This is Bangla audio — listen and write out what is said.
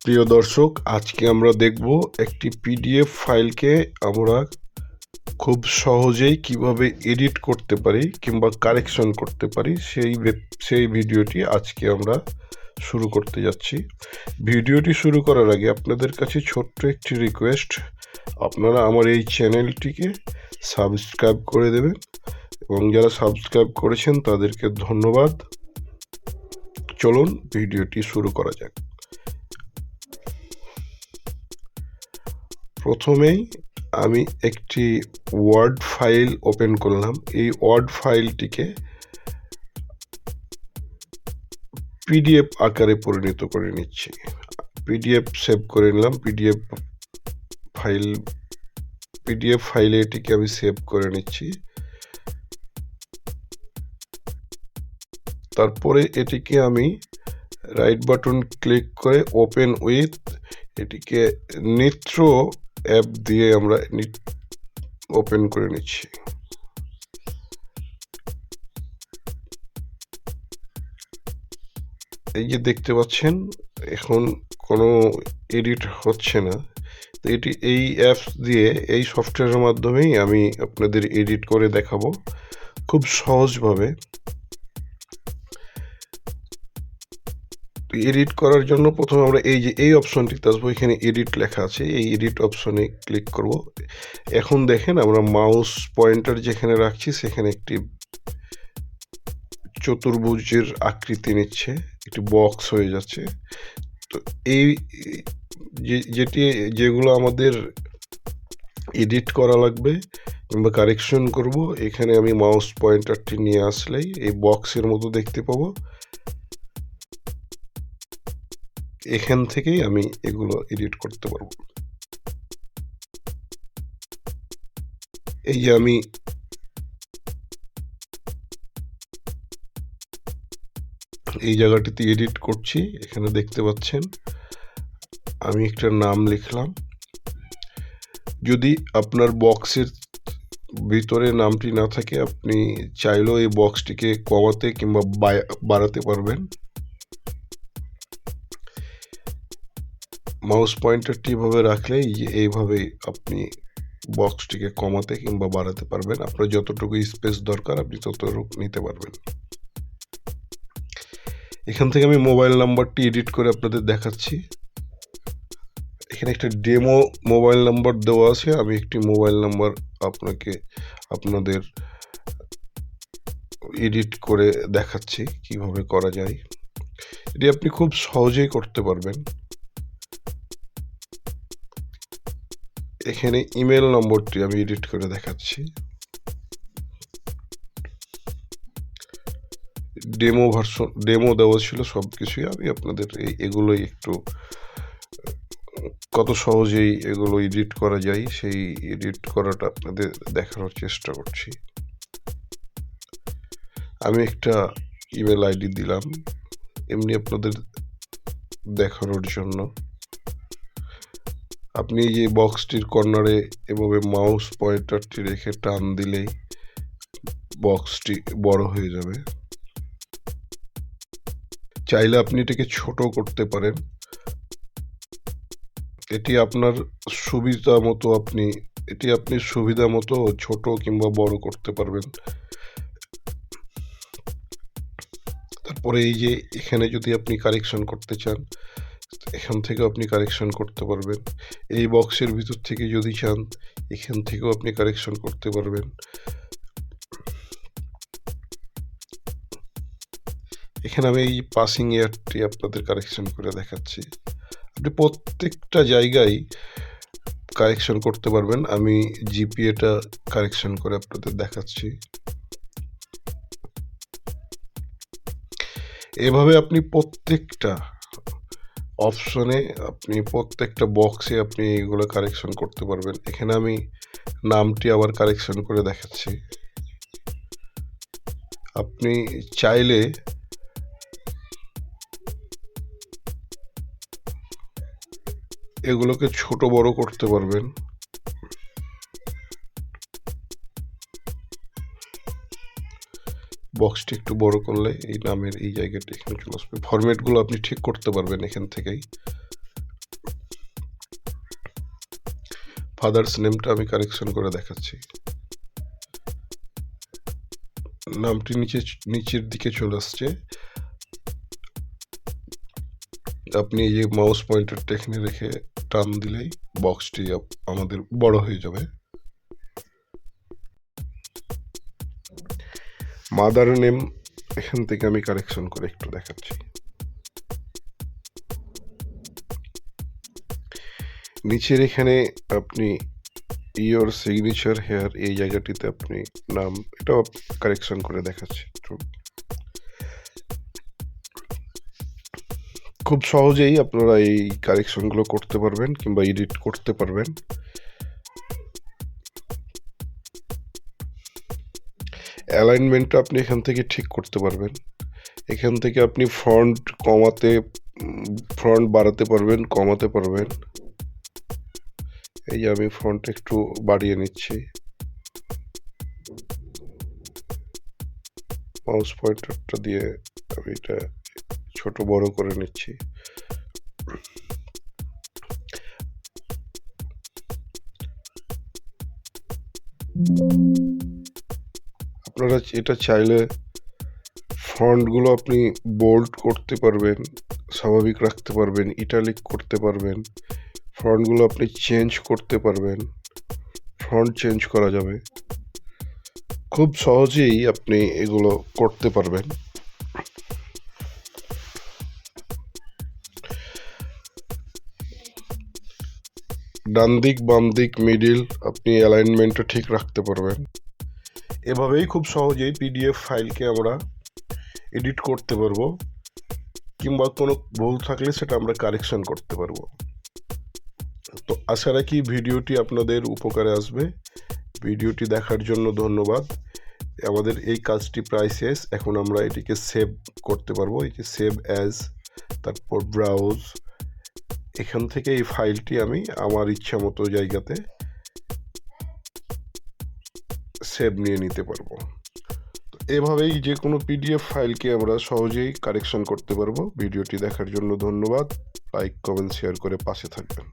প্রিয় দর্শক, আজকে আমরা দেখব একটি পিডিএফ ফাইলকে আমরা খুব সহজেই কিভাবে এডিট করতে পারি কিংবা কারেকশন করতে পারি সেই ভিডিওটি আজকে আমরা শুরু করতে যাচ্ছি। ভিডিওটি শুরু করার আগে আপনাদের কাছে ছোট্ট একটি রিকোয়েস্ট, আপনারা আমার এই চ্যানেলটিকে সাবস্ক্রাইব করে দেবেন এবং যারা সাবস্ক্রাইব করেছেন তাদেরকে ধন্যবাদ। চলুন ভিডিওটি শুরু করা যাক। প্রথমেই আমি একটি ওয়ার্ড ফাইল ওপেন করলাম। এই ওয়ার্ড ফাইলটিকে পিডিএফ আকারে পরিণত করে নিচ্ছি। পিডিএফ সেভ করে নিলাম। পিডিএফ ফাইলে এটিকে আমি সেভ করে নিচ্ছি। তারপরে এটিকে আমি রাইট বাটন ক্লিক করে ওপেন উইথ, এটিকে নিত্র অ্যাপ দিয়ে আমরা ওপেন করে নিচ্ছি। এই যে দেখতে পাচ্ছেন, এখন কোনো এডিট হচ্ছে না। তো এই অ্যাপস দিয়ে, এই সফটওয়্যারের মাধ্যমেই আমি আপনাদের এডিট করে দেখাবো খুব সহজভাবে। এডিট করার জন্য প্রথমে আমরা এই অপশনটিতে আসবো। এখানে এডিট লেখা আছে, এই এডিট অপশনে ক্লিক করব। এখন দেখেন, আমরা মাউস পয়েন্টার যেখানে রাখছি সেখানে একটি চতুর্ভুজের আকৃতি নিচ্ছে, একটি বক্স হয়ে যাচ্ছে। তো এই যেগুলো আমাদের এডিট করা লাগবে কিংবা কারেকশন করব, এখানে আমি মাউস পয়েন্টারটি নিয়ে আসলেই এই বক্সের মতো দেখতে পাবো। এখান থেকেই আমি এগুলো এডিট করতে পারবো। এই যে আমি এই জায়গাটিতে এডিট করছি, এখানে দেখতে পাচ্ছেন আমি একটা নাম লিখলাম। যদি আপনার বক্সের ভিতরে নামটি না থাকে, আপনি চাইলেও এই বক্সটিকে কমাতে কিংবা বাড়াতে পারবেন। মাউস পয়েন্টারটি এভাবে রাখলে এইভাবে আপনি বক্সটিকে কমাতে কিংবা বাড়াতে পারবেন। আপনার যতটুকু স্পেস দরকার আপনি ততটুকু নিতে পারবেন। এখান থেকে আমি মোবাইল নাম্বারটি এডিট করে আপনাদের দেখাচ্ছি। এখানে একটা ডেমো মোবাইল নাম্বার দেওয়া আছে। আমি একটি মোবাইল নাম্বার আপনাদের এডিট করে দেখাচ্ছি কিভাবে করা যায়। এটি আপনি খুব সহজেই করতে পারবেন। এখানে ইমেল নম্বরটি আমি এডিট করে দেখাচ্ছি। ডেমো দেওয়া ছিল সব কিছুই। আমি আপনাদের এগুলোই একটু কত সহজেই এগুলো এডিট করা যায় সেই এডিট করাটা আপনাদের দেখানোর চেষ্টা করছি। আমি একটা ইমেল আইডি দিলাম এমনি আপনাদের দেখানোর জন্য। আপনি যে বক্সটির কর্নারে এভাবে মাউস পয়েন্টারটি রেখে টান দিলেই বক্সটি বড় হয়ে যাবে। চাইলে আপনি এটাকে ছোট করতে পারেন। এটি আপনার সুবিধা মতো ছোট কিংবা বড় করতে পারবেন। তারপরে এই যে এখানে যদি আপনি কারেকশন করতে চান, এখান থেকেও আপনি কারেকশন করতে পারবেন। এই বক্সের ভিতর থেকে যদি চান, এখান থেকেও আপনি কারেকশন করতে পারবেন। এখানে আমি এই পাসিং ইয়ারটি আপনাদের কারেকশন করে দেখাচ্ছি। আপনি প্রত্যেকটা জায়গায় কারেকশন করতে পারবেন। আমি জিপিএটা কারেকশন করে আপনাদের দেখাচ্ছি। এভাবে আপনি প্রত্যেকটা অপশনে, আপনি প্রত্যেকটা বক্সে আপনি এগুলো কারেকশন করতে পারবেন। এখানে আমি নামটি আবার কারেকশন করে দেখাচ্ছি। আপনি চাইলে এগুলোকে ছোট বড় করতে পারবেন। বক্সটি একটু বড় করলে এই নামের এই জায়গাটা এখানে চলে আসবে। ফরম্যাটগুলো আপনি ঠিক করতে পারবেন এখান থেকেই। ফাদার্স নেমটা আমি কারেকশন করে দেখাচ্ছি। নামটি নিচের দিকে চলে আসছে। আপনি এই যে মাউস পয়েন্টারটা এখানে রেখে টান দিলেই বক্সটি আমাদের বড় হয়ে যাবে। মাদার নেম এখান থেকে আমি কারেকশন করে একটু দেখাচ্ছি। নিচের এখানে আপনি ইয়োর সিগনেচার হেয়ার এই জায়গাটিতে আপনি নাম এটাও কারেকশন করে দেখাচ্ছি। খুব সহজেই আপনারা এই কারেকশনগুলো করতে পারবেন কিংবা এডিট করতে পারবেন। অ্যালাইনমেন্টটা আপনি এখান থেকে ঠিক করতে পারবেন। এখান থেকে আপনি ফ্রন্ট বাড়াতে পারবেন, কমাতে পারবেন। এই যে আমি ফ্রন্ট একটু বাড়িয়ে নিচ্ছি, মাউস পয়েন্টারটা দিয়ে আমি এটা ছোট বড় করে নিচ্ছি। আপনারা এটা চাইলে ফন্টগুলো আপনি বোল্ড করতে পারবেন, স্বাভাবিক রাখতে পারবেন, ইটালিক করতে পারবেন। ফন্টগুলো আপনি চেঞ্জ করতে পারবেন, ফন্ট চেঞ্জ করা যাবে। খুব সহজেই আপনি এগুলো করতে পারবেন। ডান দিক, বাম দিক, মিডিল আপনি অ্যালাইনমেন্টটা ঠিক রাখতে পারবেন। এভাবেই খুব সহজেই পিডিএফ ফাইলকে আমরা এডিট করতে পারবো, কিংবা কোনো ভুল থাকলে সেটা আমরা কারেকশন করতে পারবো। তো আশা রাখি ভিডিওটি আপনাদের উপকারে আসবে। ভিডিওটি দেখার জন্য ধন্যবাদ। আমাদের এই কাজটি প্রায় শেষ। এখন আমরা এটিকে সেভ করতে পারবো। এই যে সেভ অ্যাজ, তারপর ব্রাউজ, এখান থেকে এই ফাইলটি আমি আমার ইচ্ছা মতো জায়গাতে সেভ নিয়ে নিতে পারবো। তো এভাবেই যে কোনো পিডিএফ ফাইলকে আমরা সহজেই কারেকশন করতে পারবো। ভিডিওটি দেখার জন্য ধন্যবাদ। লাইক, কমেন্ট, শেয়ার করে পাশে থাকবেন।